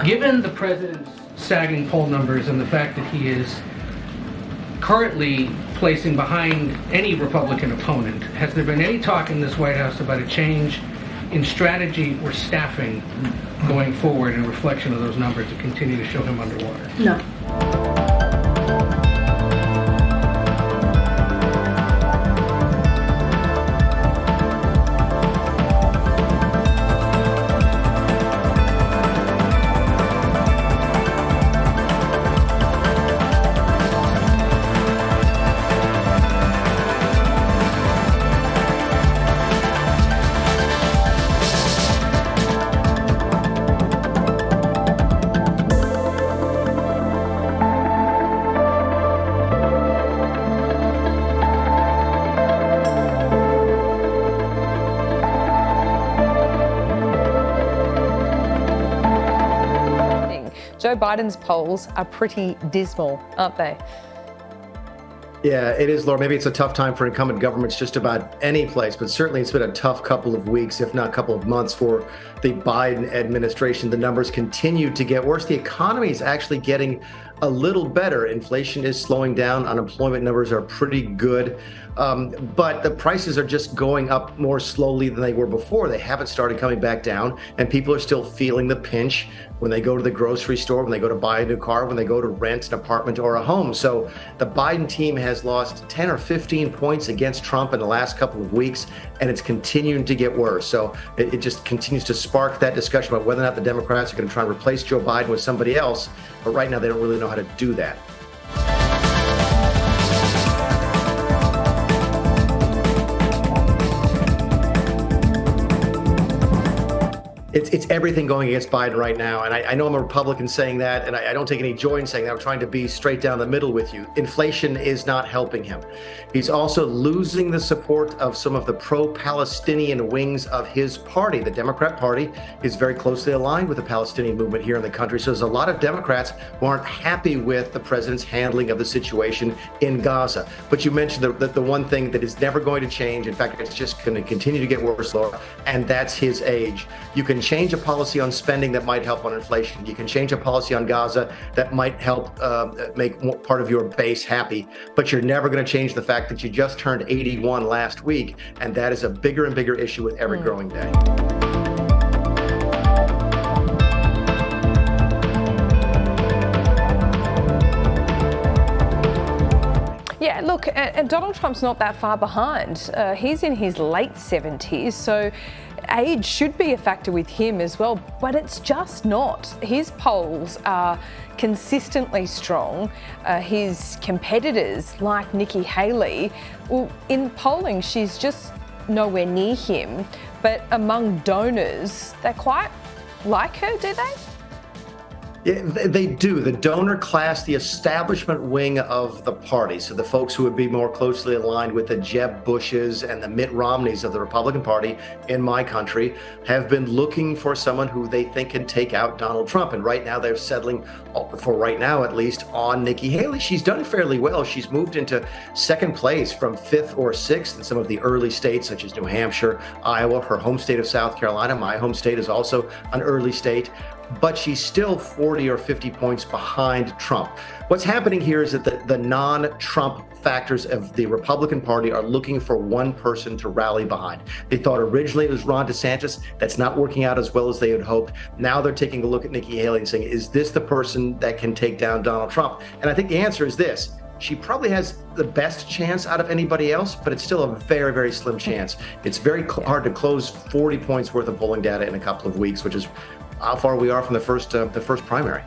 Given the president's sagging poll numbers and the fact that he is currently placing behind any Republican opponent, has there been any talk in this White House about a change in strategy or staffing going forward in reflection of those numbers to continue to show him underwater? No. Joe Biden's polls are pretty dismal, aren't they? Yeah, it is, Laura. Maybe it's a tough time for incumbent governments just about any place, but certainly it's been a tough couple of weeks, if not couple of months, for the Biden administration. The numbers continue to get worse. The economy is actually getting a little better. Inflation is slowing down. Unemployment numbers are pretty good. But the prices are just going up more slowly than they were before. They haven't started coming back down, and people are still feeling the pinch when they go to the grocery store, when they go to buy a new car, when they go to rent an apartment or a home. So the Biden team has lost 10 or 15 points against Trump in the last couple of weeks, and it's continuing to get worse. So it just continues to spark that discussion about whether or not the Democrats are going to try and replace Joe Biden with somebody else. But right now, they don't really know how to do that. It's everything going against Biden right now. And I know I'm a Republican saying that, and I don't take any joy in saying that. I'm trying to be straight down the middle with you. Inflation is not helping him. He's also losing the support of some of the pro-Palestinian wings of his party. The Democrat Party is very closely aligned with the Palestinian movement here in the country. So there's a lot of Democrats who aren't happy with the president's handling of the situation in Gaza. But you mentioned the one thing that is never going to change. In fact, it's just going to continue to get worse, Laura, and that's his age. You can change a policy on spending that might help on inflation. You can change a policy on Gaza that might help make part of your base happy, but you're never going to change the fact that you just turned 81 last week, and that is a bigger and bigger issue with every growing day. Yeah, look, and Donald Trump's not that far behind. He's in his late 70s, so age should be a factor with him as well, but it's just not. His polls are consistently strong. His competitors, like Nikki Haley, well, in polling, she's just nowhere near him, but among donors, they quite like her, do they? Yeah, they do. The donor class, the establishment wing of the party, so the folks who would be more closely aligned with the Jeb Bushes and the Mitt Romneys of the Republican Party in my country, have been looking for someone who they think can take out Donald Trump. And right now they're settling, for right now at least, on Nikki Haley. She's done fairly well. She's moved into second place from 5th or 6th in some of the early states, such as New Hampshire, Iowa, her home state of South Carolina. My home state is also an early state. But she's still 40 or 50 points behind Trump. What's happening here is that the non-Trump factors of the Republican Party are looking for one person to rally behind. They thought originally it was Ron DeSantis. That's not working out as well as they had hoped. Now they're taking a look at Nikki Haley and saying, is this the person that can take down Donald Trump? And I think the answer is this. She probably has the best chance out of anybody else, but it's still a very, very slim chance. It's very hard to close 40 points worth of polling data in a couple of weeks, which is how far we are from the first primary.